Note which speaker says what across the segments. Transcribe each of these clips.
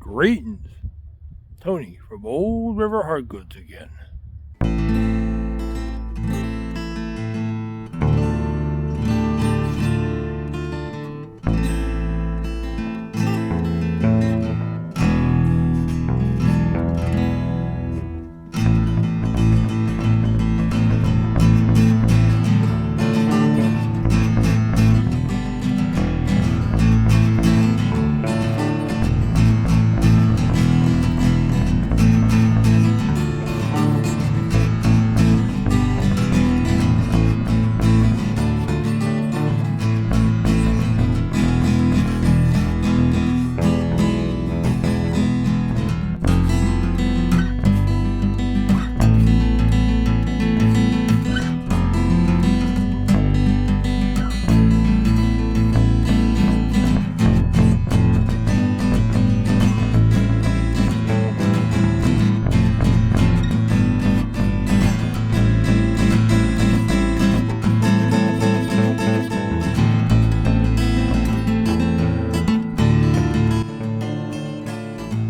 Speaker 1: Greetings, Tony from Old River Hardgoods again.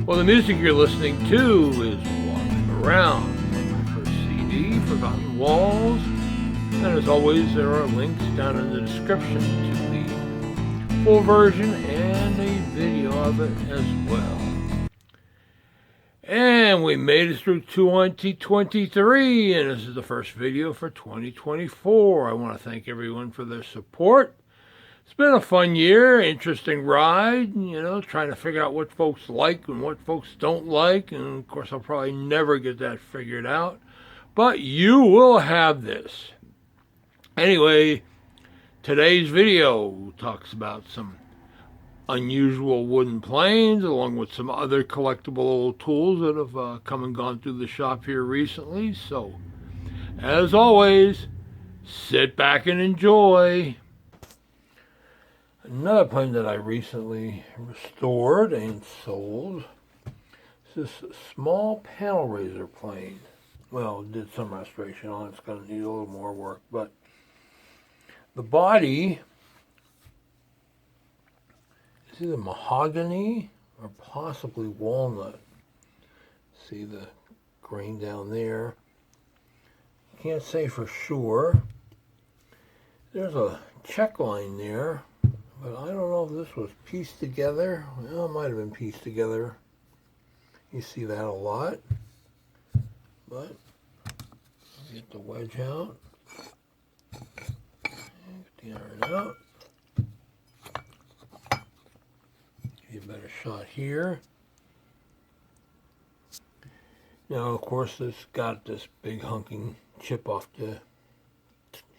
Speaker 1: Well, the music you're listening to is Walking Around, my first CD, Forgotten Walls, and as always there are links down in the description to the full version and a video of it as well. And we made it through 2023, and this is the first video for 2024. I want to thank everyone for their support. It's been a fun year, interesting ride, trying to figure out what folks like and what folks don't like. And of course, I'll probably never get that figured out. But you will have this. Anyway, today's video talks about some unusual wooden planes, along with some other collectible old tools that have come and gone through the shop here recently. So, as always, sit back and enjoy. Another plane that I recently restored and sold is this small panel raiser plane. Well, did some restoration on it. It's going to need a little more work, but the body is either mahogany or possibly walnut. See the grain down there. Can't say for sure. There's a check line there. But I don't know if this was pieced together. Well, it might have been pieced together. You see that a lot. But get the wedge out. Get the iron out. Give you a better shot here. Now, of course, this got this big hunking chip off the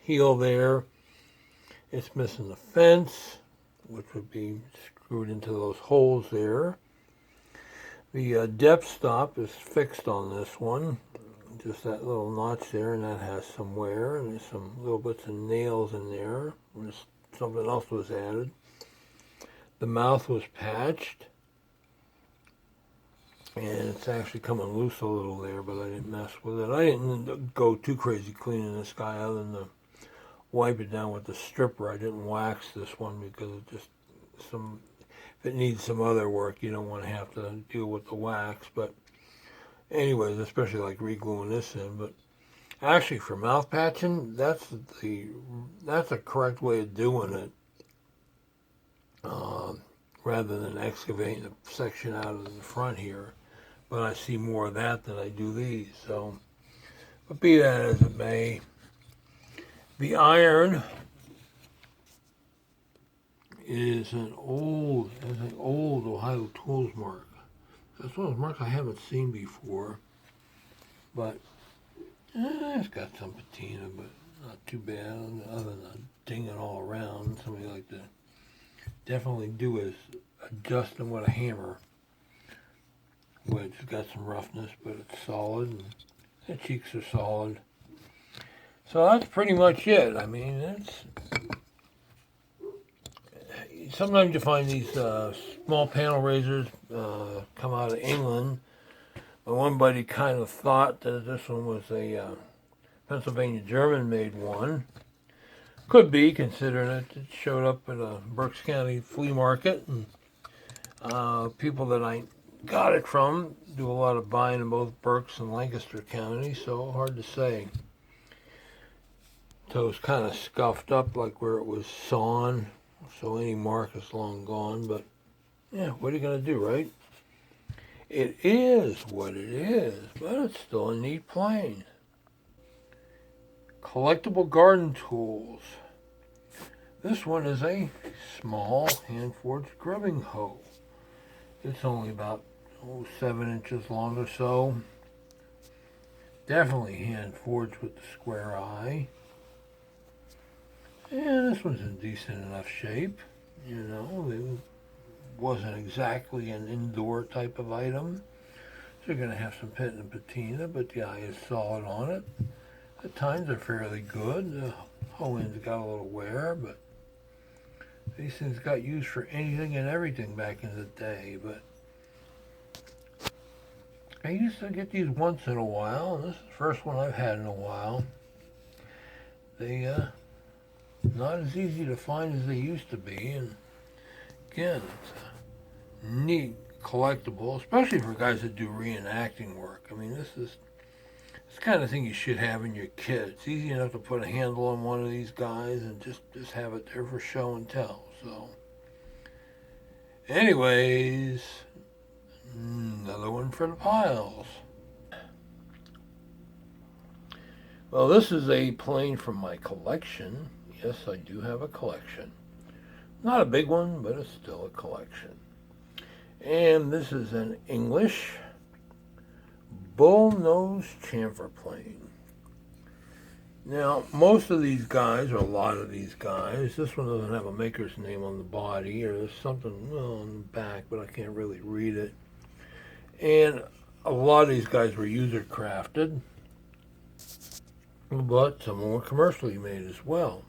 Speaker 1: heel there. It's missing the fence, which would be screwed into those holes there. The depth stop is fixed on this one, just that little notch there, and that has some wear, and there's some little bits of nails in there. Something else was added. The mouth was patched, and it's actually coming loose a little there, but I didn't mess with it. I didn't go too crazy cleaning this guy other than the wipe it down with the stripper. I didn't wax this one because it just if it needs some other work, you don't want to have to deal with the wax. But anyways, especially like re-gluing this in. But actually, for mouth patching, that's a correct way of doing it, rather than excavating a section out of the front here. But I see more of that than I do these. So, but be that as it may. The iron is an old Ohio Tools mark. That's one of those marks I haven't seen before, but it's got some patina, but not too bad. Other than dinging all around, somebody like to definitely do is adjust them with a hammer, which has got some roughness, but it's solid, and the cheeks are solid. So that's pretty much it. I mean, sometimes you find these small panel raisers come out of England. But one buddy kind of thought that this one was a Pennsylvania German-made one. Could be, considering it showed up at a Berks County flea market. And people that I got it from. Do a lot of buying in both Berks and Lancaster County, so hard to say. Toe's kind of scuffed up like where it was sawn, so any mark is long gone, but yeah, what are you going to do, right? It is what it is, but it's still a neat plane. Collectible garden tools. This one is a small hand-forged grubbing hoe. It's only about 7 inches long or so. Definitely hand-forged with the square eye. And this one's in decent enough shape. You know, it wasn't exactly an indoor type of item. So you're going to have some pit and patina, but the eye is solid on it. The tines are fairly good. The hoe end's got a little wear, but these things got used for anything and everything back in the day. But I used to get these once in a while, and this is the first one I've had in a while. They not as easy to find as they used to be, and again, it's a neat collectible, especially for guys that do reenacting work. I mean, this is the kind of thing you should have in your kit. It's easy enough to put a handle on one of these guys and just have it there for show and tell. So, anyways, another one for the piles. Well, this is a plane from my collection. Yes, I do have a collection. Not a big one, but it's still a collection. And this is an English bullnose chamfer plane. Now, most of these guys, or a lot of these guys, this one doesn't have a maker's name on the body, or there's something on the back, but I can't really read it. And a lot of these guys were user crafted, but some were commercially made as well.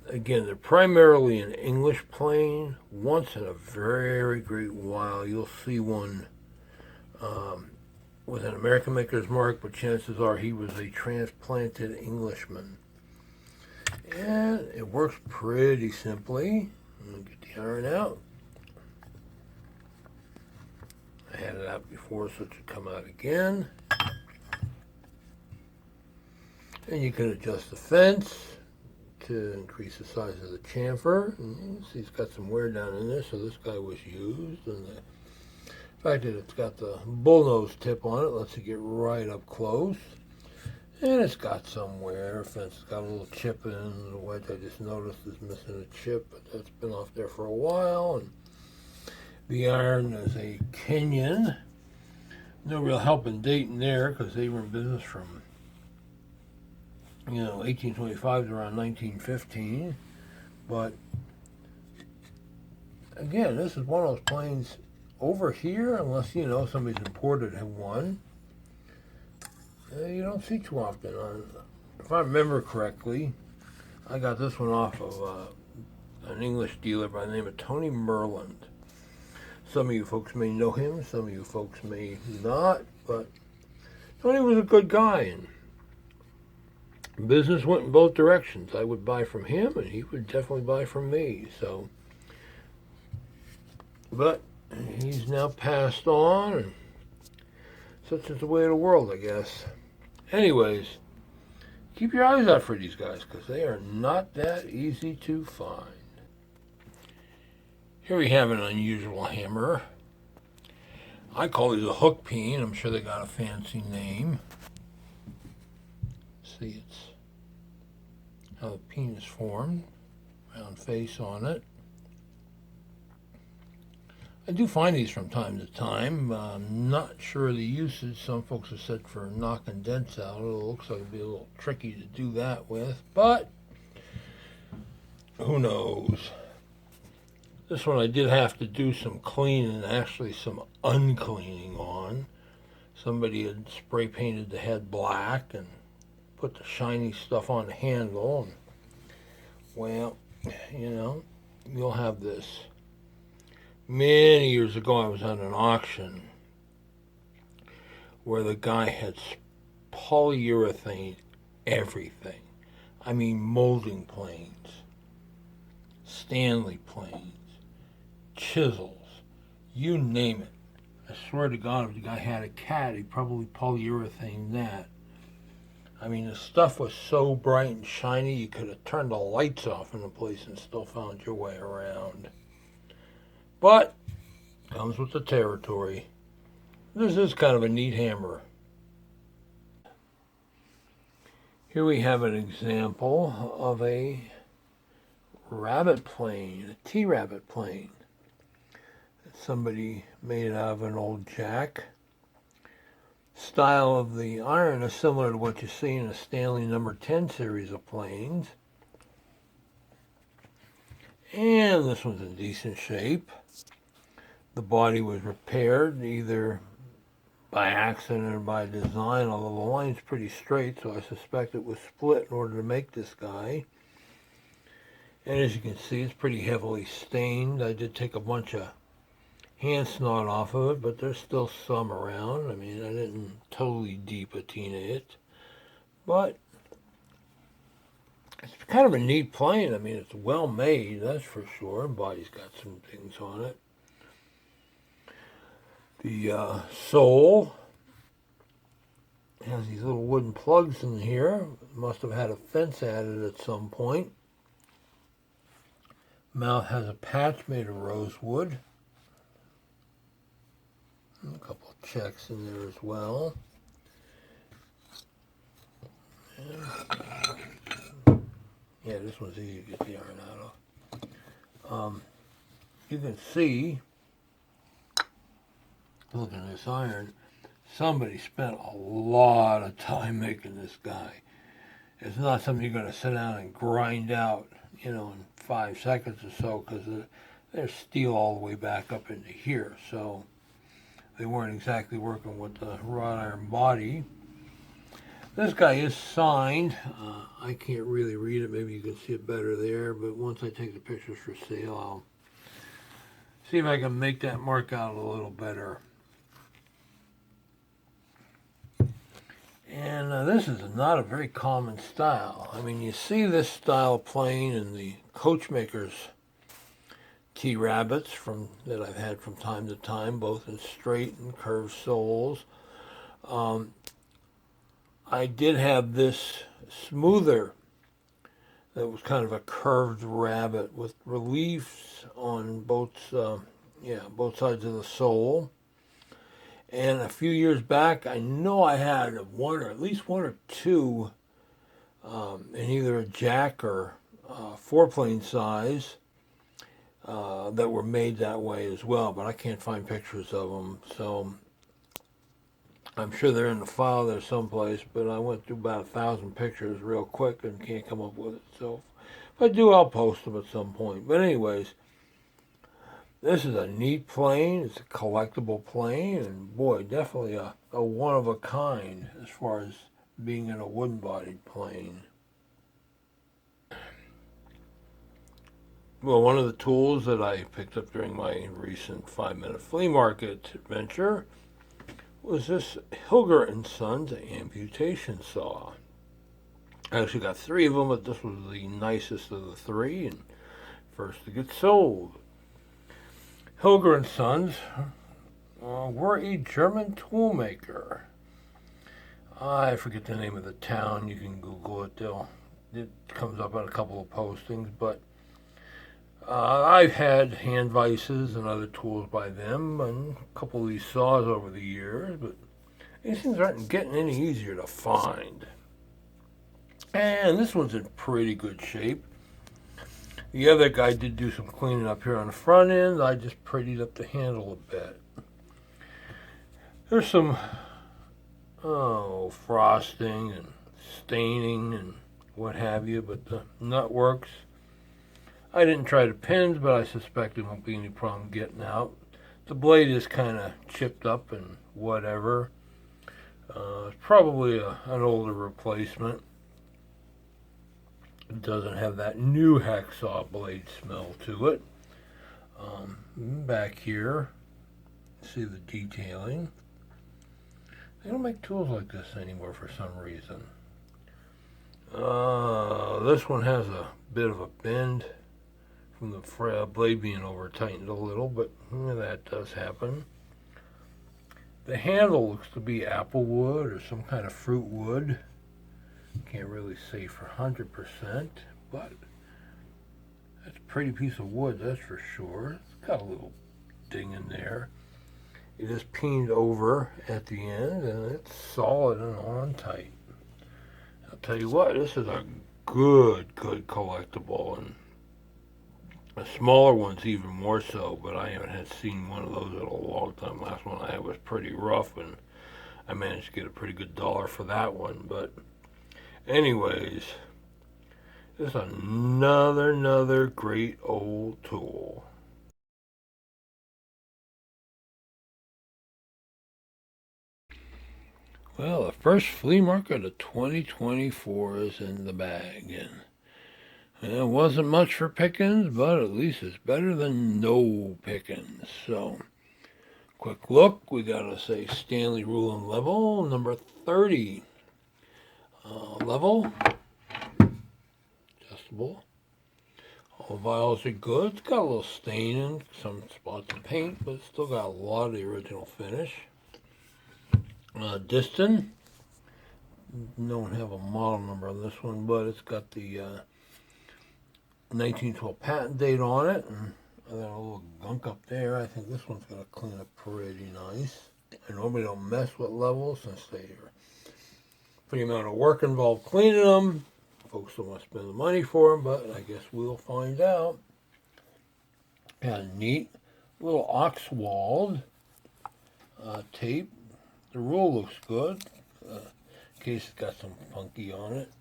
Speaker 1: Again, they're primarily an English plane. Once in a very great while, you'll see one with an American maker's mark, but chances are he was a transplanted Englishman. And it works pretty simply. I'm going to get the iron out. I had it out before, so it should come out again. And you can adjust the fence to increase the size of the chamfer. And you see it's got some wear down in there, so this guy was used. And the fact that it's got the bullnose tip on it lets it get right up close. And it's got some wear. The fence has got a little chip in. The wedge I just noticed is missing a chip, but that's been off there for a while. And the iron is a Kenyan. No real help in dating there because they were in business from 1825 to around 1915. But again, this is one of those planes over here, unless somebody's imported one. You don't see too often. If I remember correctly, I got this one off of an English dealer by the name of Tony Merland. Some of you folks may know him, some of you folks may not, but Tony was a good guy, and business went in both directions. I would buy from him, and he would definitely buy from me. So, but he's now passed on, and such is the way of the world, I guess. Anyways, keep your eyes out for these guys, because they are not that easy to find. Here we have an unusual hammer. I call these a hook peen. I'm sure they got a fancy name. See, it's how the peen is formed. Round face on it. I do find these from time to time. I'm not sure of the usage. Some folks have said for knocking dents out. It looks like it'd be a little tricky to do that with, but who knows? This one I did have to do some cleaning, actually some uncleaning on. Somebody had spray painted the head black and put the shiny stuff on the handle. And, well, you'll have this. Many years ago, I was at an auction where the guy had polyurethane everything. I mean, molding planes, Stanley planes, chisels, you name it. I swear to God, if the guy had a cat, he'd probably polyurethane that. I mean, the stuff was so bright and shiny, you could have turned the lights off in the place and still found your way around. But, comes with the territory. This is kind of a neat hammer. Here we have an example of a rabbit plane, a T-rabbit plane. Somebody made it out of an old jack. Style of the iron is similar to what you see in a Stanley number 10 series of planes. And this one's in decent shape. The body was repaired either by accident or by design, although the line's pretty straight, so I suspect it was split in order to make this guy. And as you can see, it's pretty heavily stained. I did take a bunch of hand snot off of it, but there's still some around. I mean, I didn't totally depatina it, but it's kind of a neat plane. I mean, it's well made, that's for sure. Body's got some things on it. The sole has these little wooden plugs in here. Must have had a fence added at some point. Mouth has a patch made of rosewood. A couple of checks in there as well. Yeah, this one's easy to get the iron out of. You can see, looking at this iron, somebody spent a lot of time making this guy. It's not something you're going to sit down and grind out, you know, in 5 seconds or so, because there's steel all the way back up into here. So they weren't exactly working with the wrought iron body. This guy is signed. I can't really read it. Maybe you can see it better there. But once I take the pictures for sale, I'll see if I can make that mark out a little better. And this is not a very common style. I mean, you see this style plane in the coachmakers T-rabbits that I've had from time to time, both in straight and curved soles. I did have this smoother that was kind of a curved rabbit with reliefs on both sides of the sole. And a few years back, I know I had at least one or two in either a jack or four-plane size that were made that way as well, but I can't find pictures of them, so I'm sure they're in the file there someplace, but I went through about 1,000 pictures real quick and can't come up with it, so if I do, I'll post them at some point. But anyways, this is a neat plane. It's a collectible plane, and boy, definitely a one-of-a-kind as far as being in a wooden-bodied plane. Well, one of the tools that I picked up during my recent 5-minute flea market adventure was this Hilger & Sons amputation saw. I actually got 3 of them, but this was the nicest of the 3 and first to get sold. Hilger & Sons were a German tool maker. I forget the name of the town. You can Google it. It comes up on a couple of postings, but I've had hand vices and other tools by them and a couple of these saws over the years, but these things aren't getting any easier to find. And this one's in pretty good shape. The other guy did do some cleaning up here on the front end. I just prettied up the handle a bit. There's some frosting and staining and what have you, but the nut works. I didn't try the pins, but I suspect there won't be any problem getting out. The blade is kind of chipped up and whatever. It's probably an older replacement. It doesn't have that new hacksaw blade smell to it. Back here, see the detailing. They don't make tools like this anymore for some reason. This one has a bit of a bend from the blade being over tightened a little, but that does happen. The handle looks to be apple wood or some kind of fruit wood. Can't really say for 100%, but that's a pretty piece of wood, that's for sure. It's got a little ding in there. It is peened over at the end, and it's solid and on tight. I'll tell you what, this is a good collectible, and the smaller ones even more so, but I haven't seen one of those in a long time. Last one I had was pretty rough, and I managed to get a pretty good dollar for that one. But anyways, this is another great old tool. Well, the first flea market of 2024 is in the bag, and it wasn't much for pickings, but at least it's better than no pickings. So, quick look, we gotta say Stanley Rule and Level, number 30. Level, adjustable. All vials are good. It's got a little stain in some spots of paint, but it's still got a lot of the original finish. Diston, don't have a model number on this one, but it's got the 1912 patent date on it, and I got a little gunk up there. I think this one's going to clean up pretty nice. I normally don't mess with levels since they are pretty amount of work involved cleaning them. Folks don't want to spend the money for them, but I guess we'll find out. Got a neat little Oxwald tape. The roll looks good. Case has got some funky on it.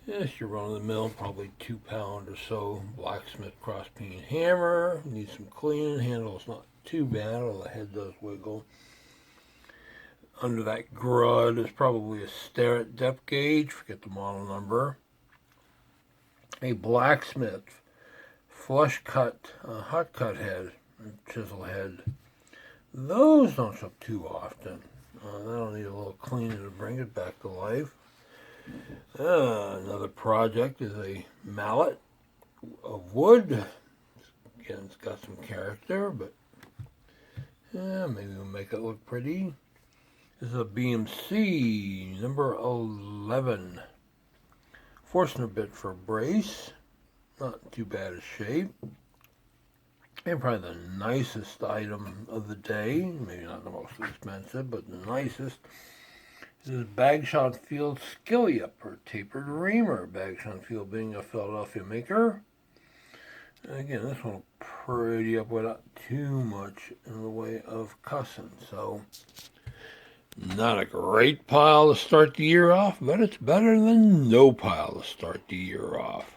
Speaker 1: Yes, you're run-of-the-mill, probably 2 pound or so. Blacksmith cross-peen hammer. Needs some cleaning. Handle's not too bad, although the head does wiggle. Under that grud is probably a Starrett depth gauge. Forget the model number. A blacksmith flush cut, hot cut head, chisel head. Those don't show up too often. That'll need a little cleaning to bring it back to life. Another project is a mallet of wood. Again, it's got some character, but maybe we'll make it look pretty. This is a BMC number 11. Forstner bit for a brace. Not too bad a shape. And probably the nicest item of the day, maybe not the most expensive, but the nicest. This is Bagshot Field Skilly Up or Tapered Reamer. Bagshot Field being a Philadelphia maker. And again, this one will pretty up without too much in the way of cussing. So, not a great pile to start the year off, but it's better than no pile to start the year off.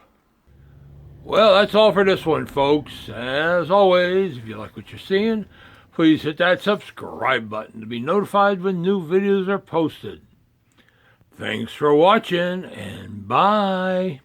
Speaker 1: Well, that's all for this one, folks. As always, if you like what you're seeing, please hit that subscribe button to be notified when new videos are posted. Thanks for watching, and bye.